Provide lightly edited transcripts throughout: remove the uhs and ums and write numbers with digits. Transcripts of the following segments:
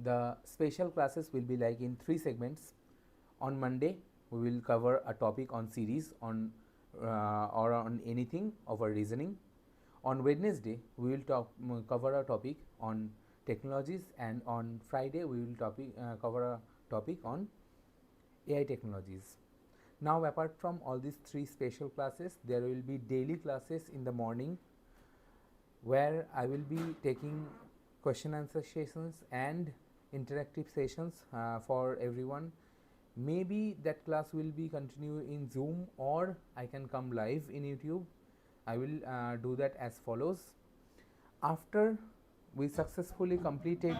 The special classes will be like in 3 segments. On Monday, we will cover a topic on series or on anything of our reasoning. On Wednesday, we will cover a topic on technologies, and on Friday, we will cover a topic on AI technologies. Now, apart from all these 3 special classes, there will be daily classes in the morning where I will be taking question answer sessions and interactive sessions for everyone. Maybe that class will be continue in Zoom, or I can come live in YouTube. I will do that as follows. After we successfully completed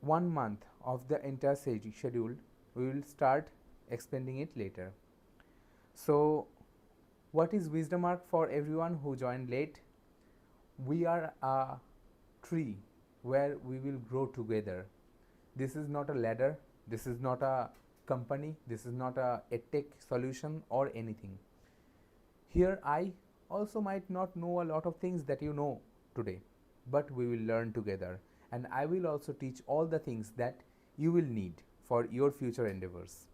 1 month of the entire schedule, we will start expanding it later. So, what is wisdom arc for everyone who joined late? We are a tree where we will grow together. This is not a ladder, this is not a company, this is not a edtech solution or anything. Here I also might not know a lot of things that you know today, but we will learn together, and I will also teach all the things that you will need for your future endeavors.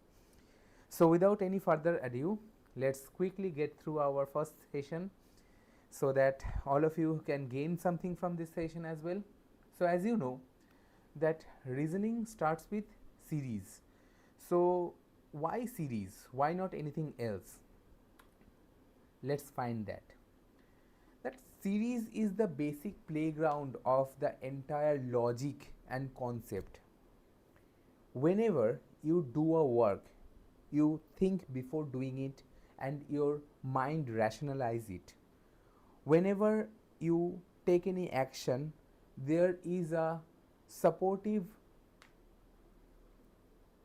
So without any further ado, let's quickly get through our first session so that all of you can gain something from this session as well. So as you know that reasoning starts with series. So why series? Why not anything else? Let's find that. That series is the basic playground of the entire logic and concept. Whenever you do a work, you think before doing it and your mind rationalize it. Whenever you take any action, there is a supportive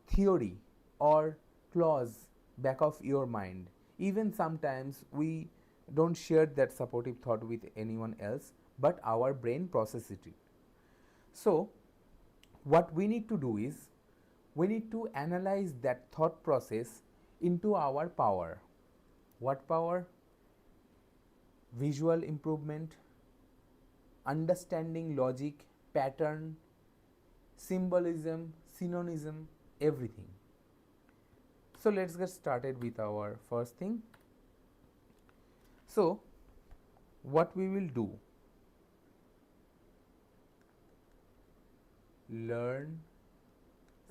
theory or clause back of your mind. Even sometimes we don't share that supportive thought with anyone else, but our brain processes it. So what we need to do is we need to analyze that thought process into our power. What power? Visual improvement, understanding logic, pattern, symbolism, synonym, everything. So let's get started with our first thing. So what we will do? Learn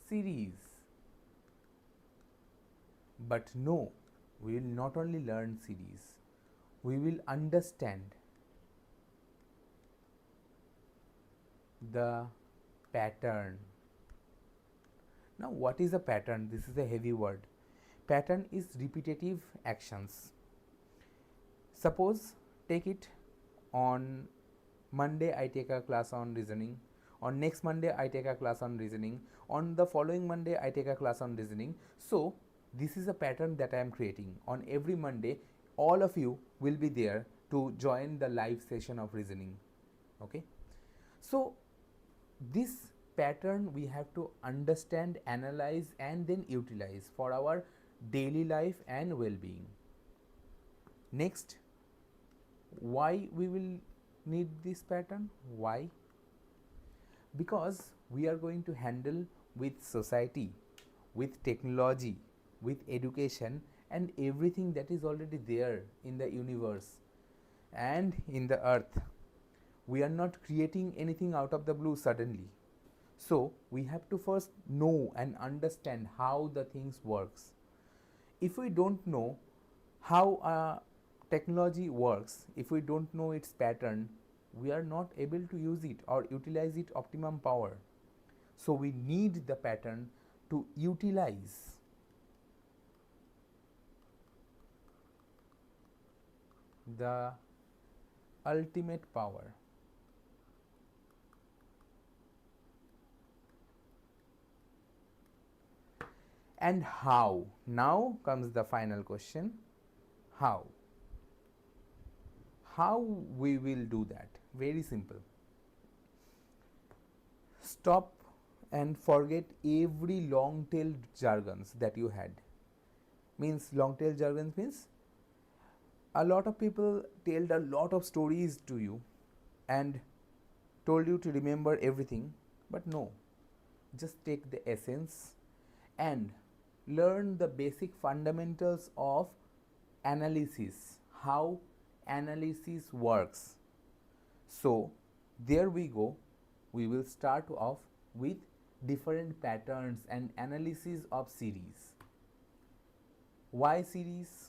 series. But no, we will not only learn series, we will understand the pattern. Now what is a pattern? This is a heavy word. Pattern is repetitive actions. Suppose take it on Monday I take a class on reasoning, on next Monday I take a class on reasoning, on the following Monday I take a class on reasoning. So this is a pattern that I am creating. On every Monday all of you will be there to join the live session of reasoning. Okay, so this pattern we have to understand, analyze, and then utilize for our daily life and well-being. Next, why we will need this pattern? Why? Because we are going to handle with society, with technology, with education, and everything that is already there in the universe and in the earth. We are not creating anything out of the blue suddenly. So we have to first know and understand how the things works. If we don't know how technology works, if we don't know its pattern, we are not able to use it or utilize it optimum power. So we need the pattern to utilize. The ultimate power. And how? Now comes the final question. How? How we will do that? Very simple. Stop and forget every long tail jargons that you had. Means long tail jargons means a lot of people told a lot of stories to you and told you to remember everything, But no, just take the essence and learn the basic fundamentals of analysis, how analysis works. So there we go, we will start off with different patterns and analysis of series. Why series?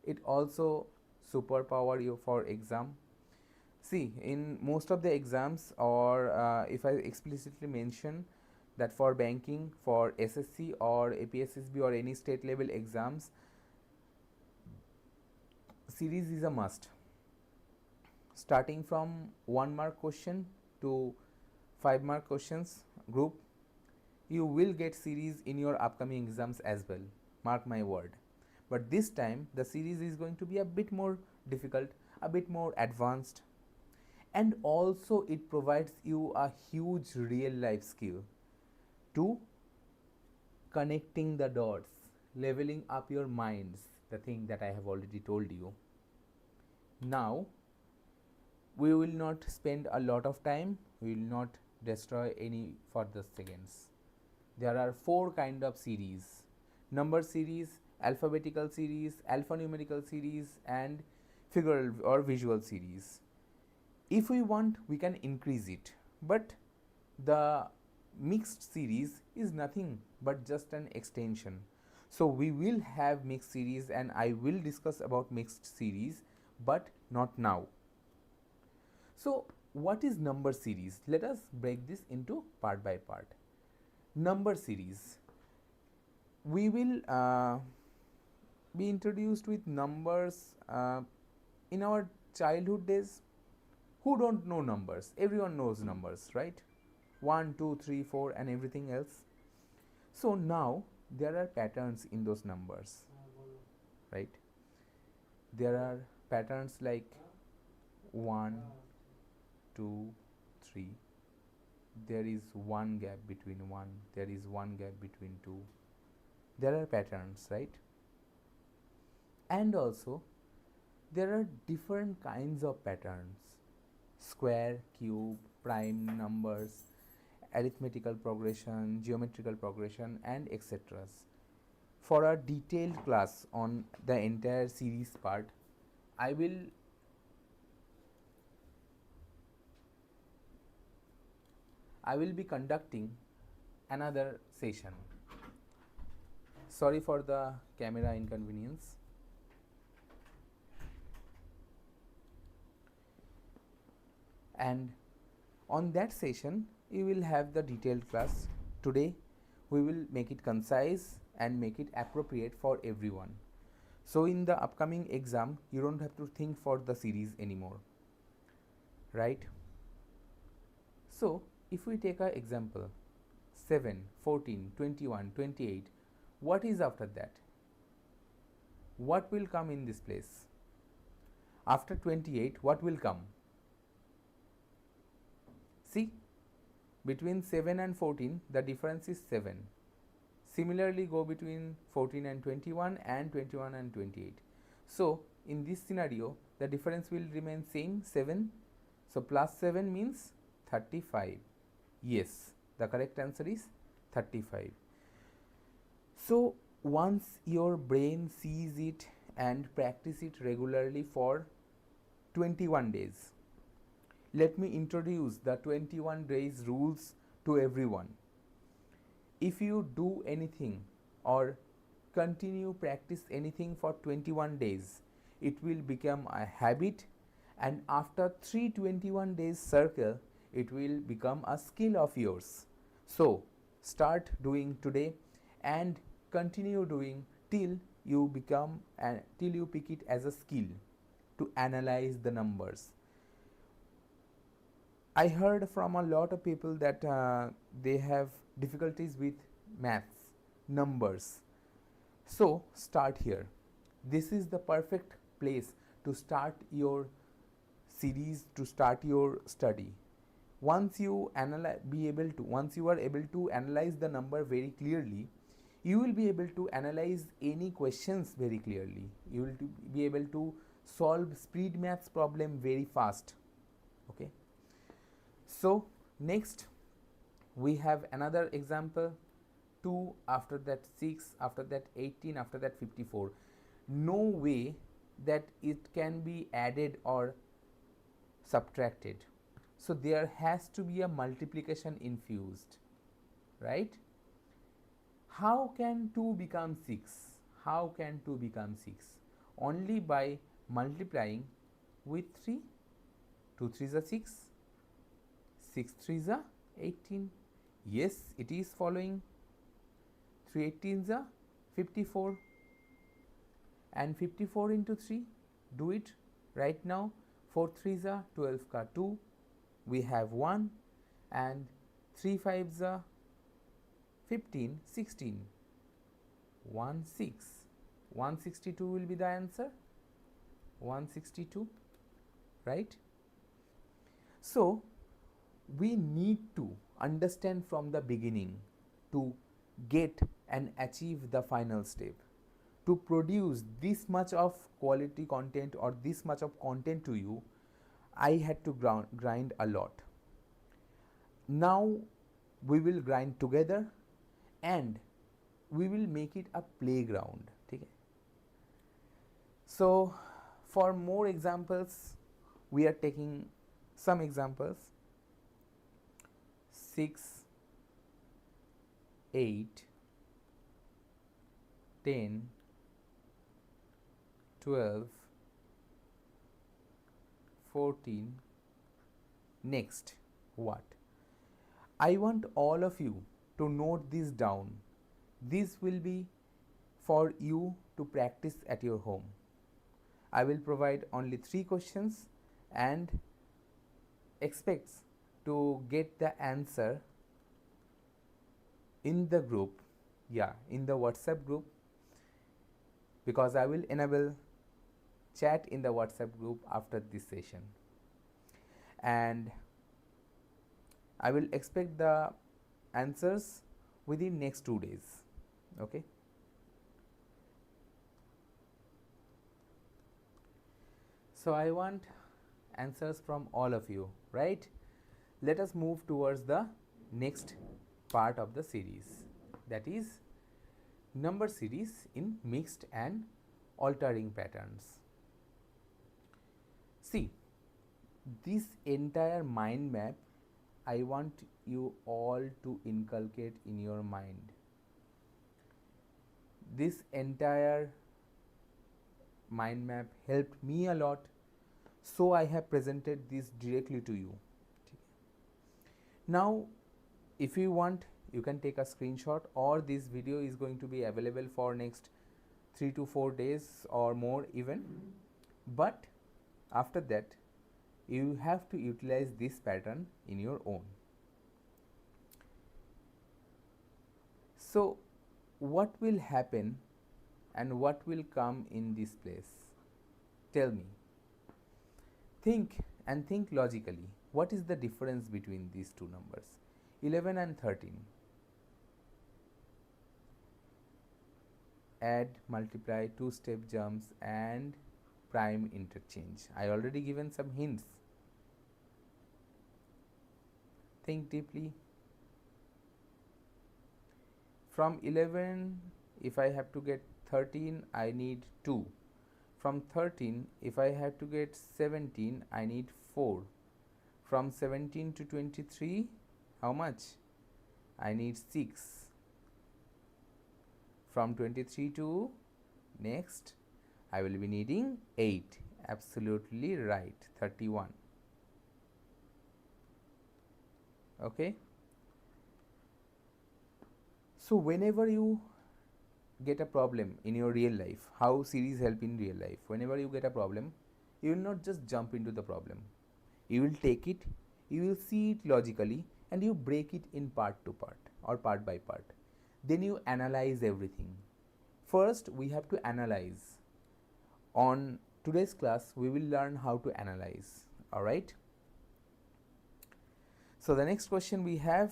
It also superpower you for exam. See, in most of the exams, or if I explicitly mention that for banking, for SSC or APSSB or any state level exams, series is a must. Starting from 1 mark question to 5 mark questions group, you will get series in your upcoming exams as well, mark my word. But this time the series is going to be a bit more difficult, a bit more advanced, and also it provides you a huge real life skill to connecting the dots, leveling up your minds, the thing that I have already told you. Now we will not spend a lot of time, we will not destroy any further seconds. There are 4 kind of series: number series, alphabetical series, alphanumerical series, and figural or visual series. If we want, we can increase it, but the mixed series is nothing but just an extension. So we will have mixed series and I will discuss about mixed series, but not now. So what is number series? Let us break this into part by part. Number series, we will be introduced with numbers in our childhood days. Who don't know numbers? Everyone knows numbers, right? 1, 2, 3, 4 and everything else. So now there are patterns in those numbers, right? There are patterns like 1, 2, 3. There is one gap between 1, there is one gap between 2. There are patterns, right? And also there are different kinds of patterns: square, cube, prime numbers, arithmetical progression, geometrical progression, and etc. For a detailed class on the entire series part, I will be conducting another session. Sorry for the camera inconvenience. And on that session you will have the detailed class. Today we will make it concise and make it appropriate for everyone. So in the upcoming exam you don't have to think for the series anymore, right? So if we take an example 7, 14, 21, 28, what is after that? What will come in this place? After 28, what will come? See, between 7 and 14, the difference is 7. Similarly, go between 14 and 21 and 21 and 28. So, in this scenario, the difference will remain same, 7. So, plus 7 means 35. Yes, the correct answer is 35. So, once your brain sees it and practice it regularly for 21 days, let me introduce the 21 days rules to everyone. If you do anything or continue practice anything for 21 days, it will become a habit, and after 321 days circle, it will become a skill of yours. So start doing today and continue doing till you pick it as a skill to analyze the numbers. I heard from a lot of people that they have difficulties with maths, numbers. So start here. This is the perfect place to start your series, to start your study. Once you once you are able to analyze the number very clearly, you will be able to analyze any questions very clearly. You will be able to solve speed maths problem very fast. Okay. So Next we have another example, 2, after that 6, after that 18, after that 54. No way that it can be added or subtracted, so there has to be a multiplication infused, right? How can 2 become 6? How can 2 become 6? Only by multiplying with 3. 2 3s are 6, 6 3s are 18. Yes, it is following. 3 18s are 54, and 54 into 3, do it right now. 4 3s are 12 ka 2, we have 1, and 3 5s are 15 16, 1 6, 162 will be the answer, 162, right? So we need to understand from the beginning to get and achieve the final step. To produce this much of quality content or this much of content to you, I had to grind a lot. Now we will grind together and we will make it a playground. Okay? So for more examples, we are taking some examples. 6 8 10 12 14. Next, what? I want all of you to note this down. This will be for you to practice at your home. I will provide only 3 questions and expects to get the answer in the group, in the WhatsApp group, because I will enable chat in the WhatsApp group after this session, and I will expect the answers within next 2 days. Okay. So I want answers from all of you, right? Let us move towards the next part of the series, that is number series in mixed and altering patterns. See, this entire mind map I want you all to inculcate in your mind. This entire mind map helped me a lot, so I have presented this directly to you. Now if you want, you can take a screenshot, or this video is going to be available for next 3 to 4 days or more even, but after that you have to utilize this pattern in your own. So what will happen and what will come in this place? Tell me. Think and think logically. What is the difference between these two numbers, 11 and 13? Add, multiply, 2-step jumps and prime interchange. I already given some hints. Think deeply. From 11, if I have to get 13, I need 2. From 13, if I have to get 17, I need 4. From 17 to 23, how much? I need 6. From 23 to next, I will be needing 8. Absolutely right, 31. Okay. So whenever you get a problem in your real life, how series help in real life? Whenever you get a problem, you will not just jump into the problem. You will take it, you will see it logically, and you break it in part to part or part by part. Then you analyze everything. First, we have to analyze. On today's class, we will learn how to analyze. Alright. So the next question we have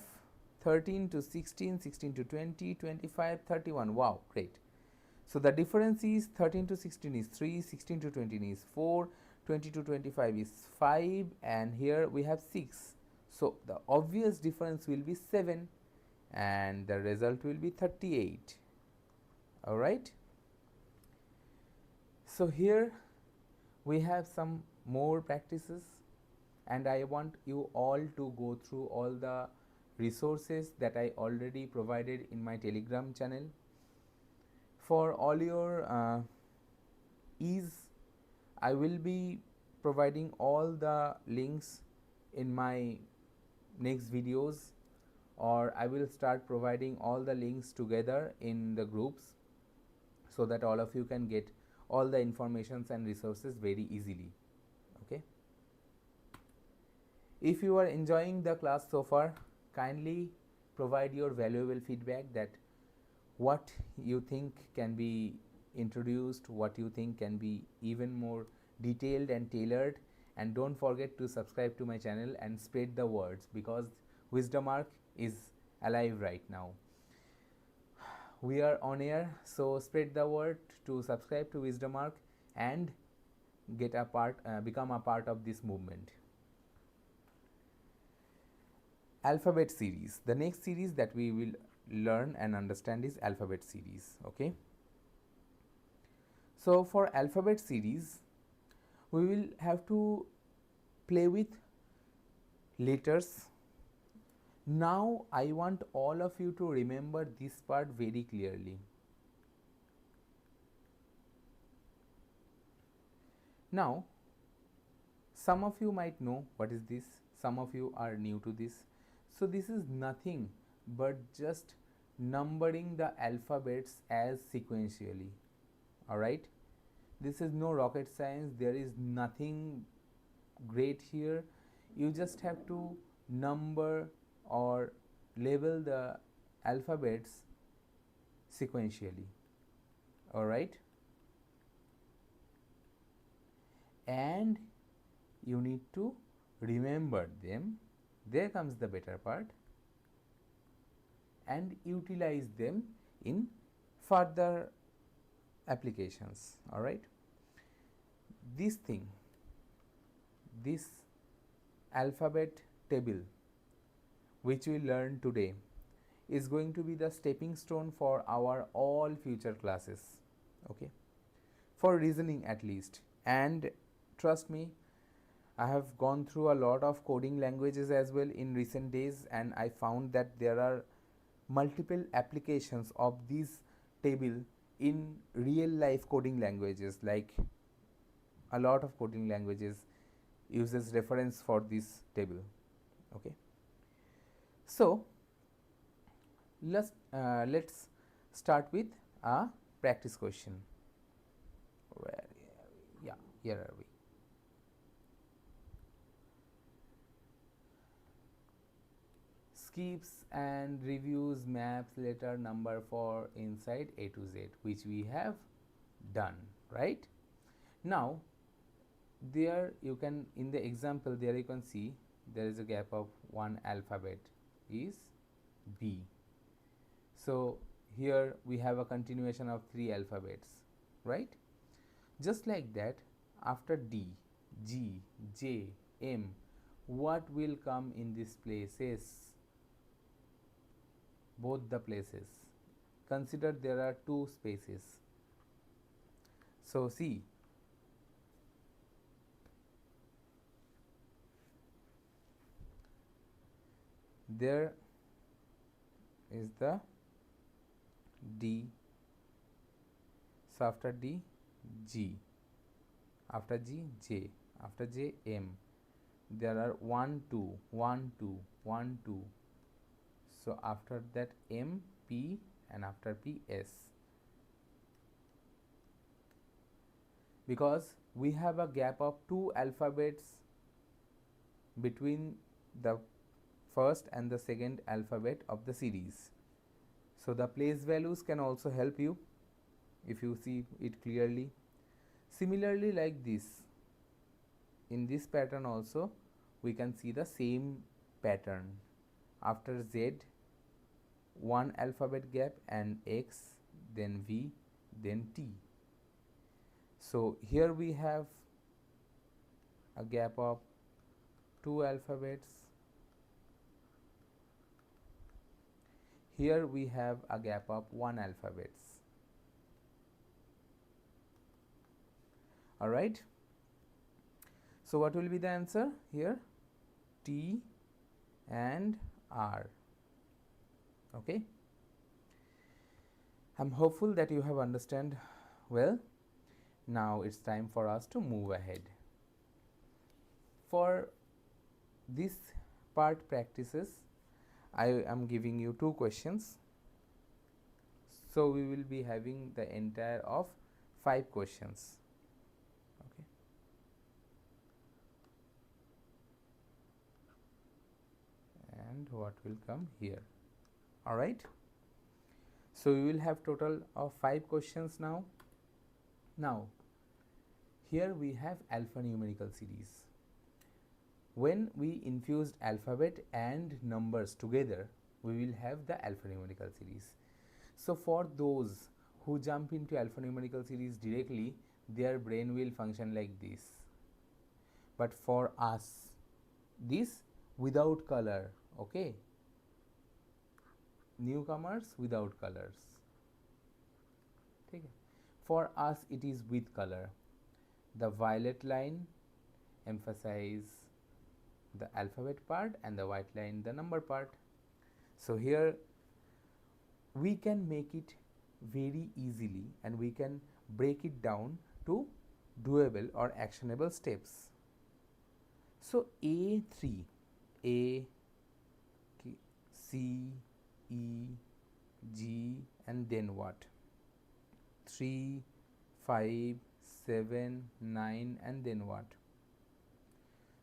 13 to 16, 16 to 20, 25, 31. Wow, great. So the difference is 13 to 16 is 3, 16 to 20 is 4, 20 to 25 is 5, and here we have 6. So the obvious difference will be 7 and the result will be 38. All right. So here we have some more practices, and I want you all to go through all the resources that I already provided in my Telegram channel. For all your ease, I will be providing all the links in my next videos, or I will start providing all the links together in the groups so that all of you can get all the informations and resources very easily. Okay. If you are enjoying the class so far, kindly provide your valuable feedback that what you think can be introduced, what you think can be even more detailed and tailored, and don't forget to subscribe to my channel and spread the words, because Wisdom Arc is alive right now. We are on air, so spread the word to subscribe to Wisdom Arc and get a part, become a part of this movement. Alphabet series. The next series that we will learn and understand is alphabet series. Okay. So for alphabet series, we will have to play with letters. Now I want all of you to remember this part very clearly. Now, some of you might know what is this, some of you are new to this. So this is nothing but just numbering the alphabets as sequentially. All right. This is no rocket science. There is nothing great here. You just have to number or label the alphabets sequentially. All right. And you need to remember them. There comes the better part. And utilize them in further applications. All right. This thing, this alphabet table which we learned today is going to be the stepping stone for our all future classes. Okay. For reasoning at least. And trust me, I have gone through a lot of coding languages as well in recent days, and I found that there are multiple applications of this table in real life coding languages. Like a lot of coding languages uses reference for this table. Okay. So let's start with a practice question. Where are we? Yeah, here are we. Skips and reviews maps letter number for inside A to Z, which we have done, right? Now there you can, in the example there you can see there is a gap of one alphabet is B. So here we have a continuation of 3 alphabets, right? Just like that, after D, G, J, M, what will come in these places? Both the places. Consider there are 2 spaces. So see, there is the D. So after D, G, after G, J, after J, M. There are 1, 2, 1, 2, 1, 2. So after that M, P, and after P, S. Because we have a gap of 2 alphabets between the first and the second alphabet of the series. So the place values can also help you if you see it clearly. Similarly, like this, in this pattern also we can see the same pattern. After Z, 1 alphabet gap, and X, then V, then T. So here we have a gap of 2 alphabets, here we have a gap of 1 alphabets. All right. So what will be the answer here? T and R. Okay. I'm hopeful that you have understand well. Now it's time for us to move ahead. For this part practices, I am giving you 2 questions. So we will be having the entire of 5 questions. Okay. And what will come here? All right. So we will have total of 5 questions now. Now, here we have alphanumerical series. When we infused alphabet and numbers together, we will have the alphanumerical series. So for those who jump into alphanumerical series directly, their brain will function like this. But for us, this without color, okay? Newcomers without colors. Okay. For us, it is with color. The violet line emphasize the alphabet part and the white line the number part. So here we can make it very easily and we can break it down to doable or actionable steps. So A3, A, C, E, G, and then what? 3, 5, 7, 9, and then what?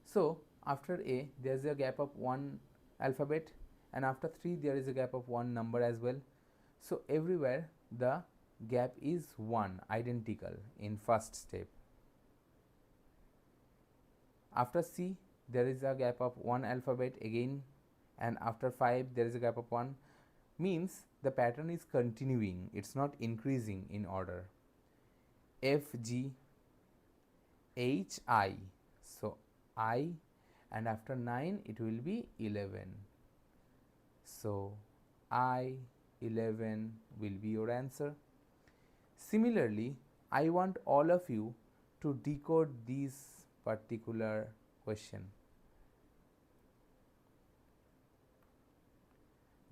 So after A there is a gap of 1 alphabet, and after 3 there is a gap of 1 number as well. So everywhere the gap is 1, identical in first step. After C there is a gap of 1 alphabet again, and after 5 there is a gap of 1, means the pattern is continuing, it's not increasing in order. F, G, H, I, so I, and after 9 it will be 11. So I, 11 will be your answer. Similarly, I want all of you to decode this particular question.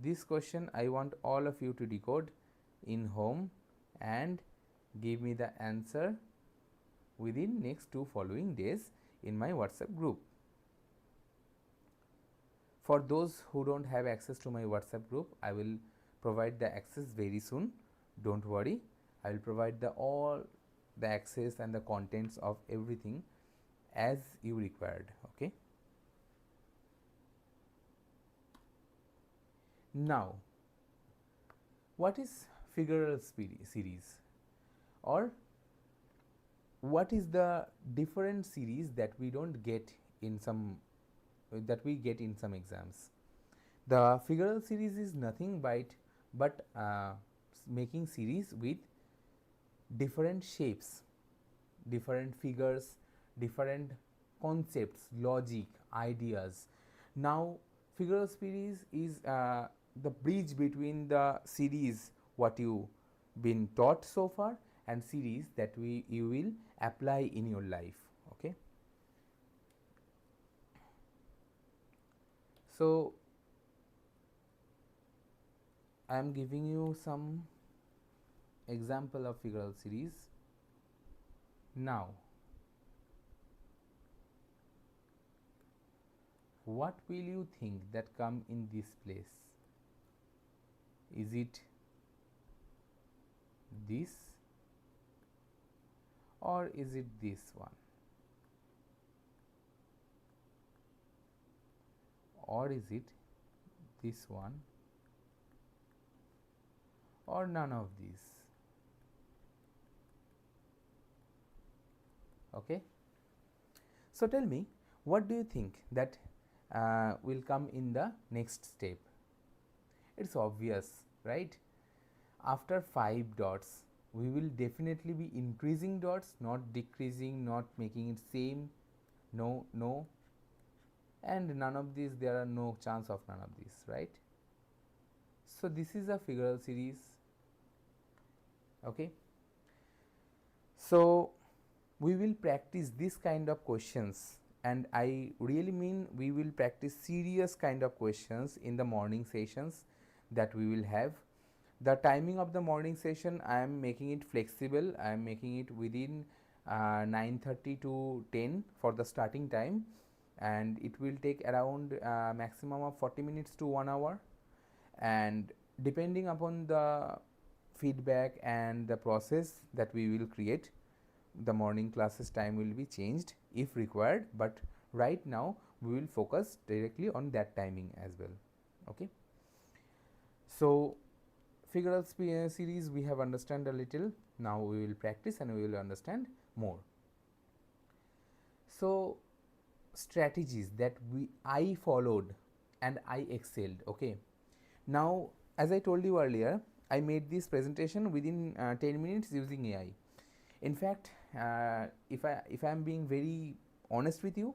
This question I want all of you to decode in home and give me the answer within next 2 following days in my WhatsApp group. For those who don't have access to my WhatsApp group, I will provide the access very soon. Don't worry, I will provide all the access and the contents of everything as you required. Okay. Now, what is figural series, or what is the different series that we don't get in some exams? The figural series is nothing but making series with different shapes, different figures, different concepts, logic, ideas. Now, figural series is the bridge between the series what you been taught so far and series that you will apply in your life. Okay. So I am giving you some example of figural series. Now, what will you think that come in this place? Is it this, or is it this one, or is it this one, or none of these? Okay. So tell me, what do you think that will come in the next step? It's obvious, right? After 5 dots, we will definitely be increasing dots, not decreasing, not making it same. No, no, and none of these. There are no chance of none of these, right? So this is a figural series. Okay, so we will practice this kind of questions, and I really mean we will practice serious kind of questions in the morning sessions that we will have. The timing of the morning session, I am making it flexible. I am making it within 9:30 to 10 for the starting time, and it will take around maximum of 40 minutes to 1 hour, and depending upon the feedback and the process that we will create, the morning classes time will be changed if required, but right now we will focus directly on that timing as well. Okay, so figural series we have understand a little. Now we will practice and we will understand more. So strategies that I followed and I excelled. Okay, now as I told you earlier, I made this presentation within 10 minutes using AI. In fact, if I am being very honest with you,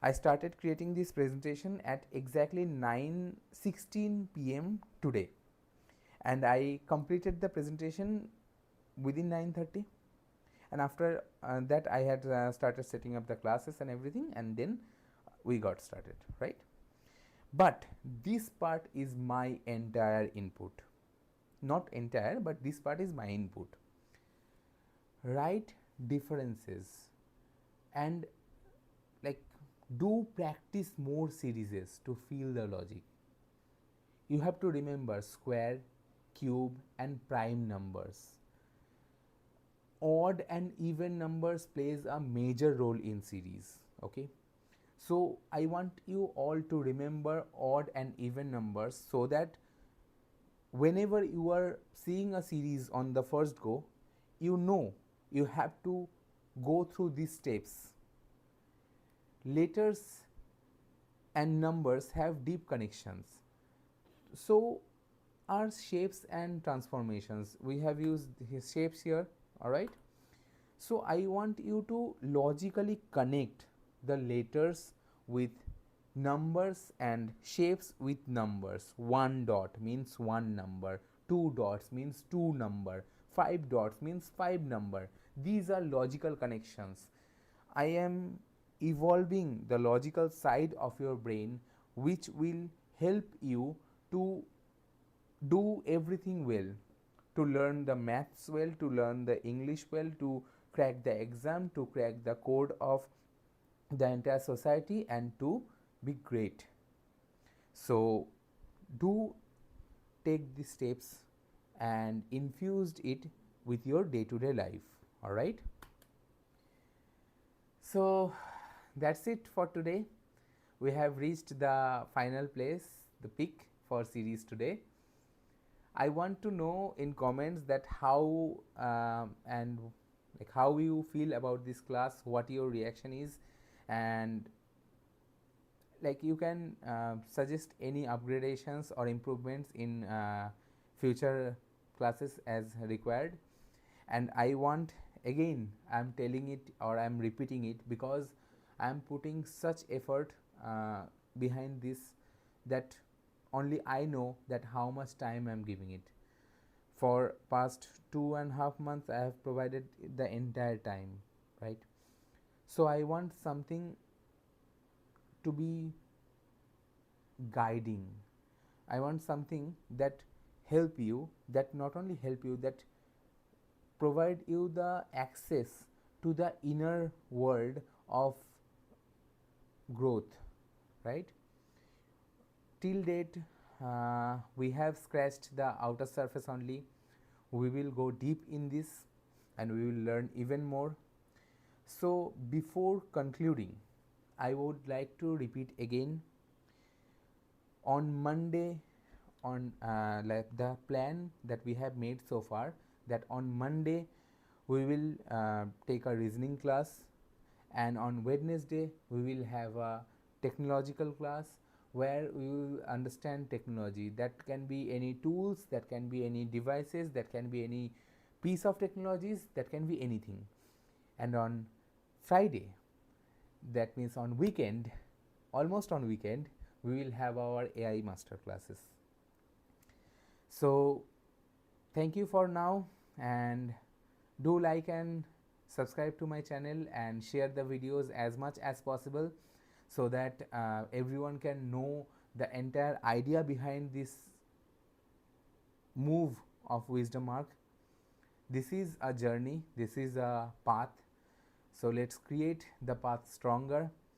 I started creating this presentation at exactly 9:16 p.m. today, and I completed the presentation within 9:30, and after that I had started setting up the classes and everything, and then we got started, right? But this part is my entire input, not entire, but this part is my input. Write differences and like do practice more series to feel the logic. You have to remember square, cube and prime numbers. Odd and even numbers plays a major role in series. Okay, so I want you all to remember odd and even numbers, so that whenever you are seeing a series on the first go, you know you have to go through these steps. Letters and numbers have deep connections. So are shapes and transformations. We have used his shapes here, all right? So I want you to logically connect the letters with numbers and shapes with numbers. 1 dot means 1 number, 2 dots means 2 number, 5 dots means 5 number. These are logical connections. I am evolving the logical side of your brain, which will help you to do everything well, to learn the maths well, to learn the English well, to crack the exam, to crack the code of the entire society, and to be great. So do take these steps and infused it with your day-to-day life. All right, so that's it for today. We have reached the final place, the peak for series today. I want to know in comments that how and like how you feel about this class, what your reaction is, and like you can suggest any upgradations or improvements in future classes as required. And I want, again I'm telling it or I'm repeating it, because I'm putting such effort behind this, that only I know that how much time I'm giving it. For past 2.5 months I have provided the entire time, right? So I want something to be guiding. I want something that help you, that not only help you, that provide you the access to the inner world of growth, right? Till date we have scratched the outer surface only. We will go deep in this and we will learn even more. So before concluding, I would like to repeat again, on Monday, on like the plan that we have made so far, that on Monday we will take a reasoning class, and on Wednesday we will have a technological class where we will understand technology. That can be any tools, that can be any devices, that can be any piece of technologies, that can be anything. And on Friday, that means on weekend, almost on weekend, we will have our AI master classes. So thank you for now, and do like and subscribe to my channel and share the videos as much as possible, so that everyone can know the entire idea behind this move of wisdom arc. This is a journey, this is a path, so let's create the path stronger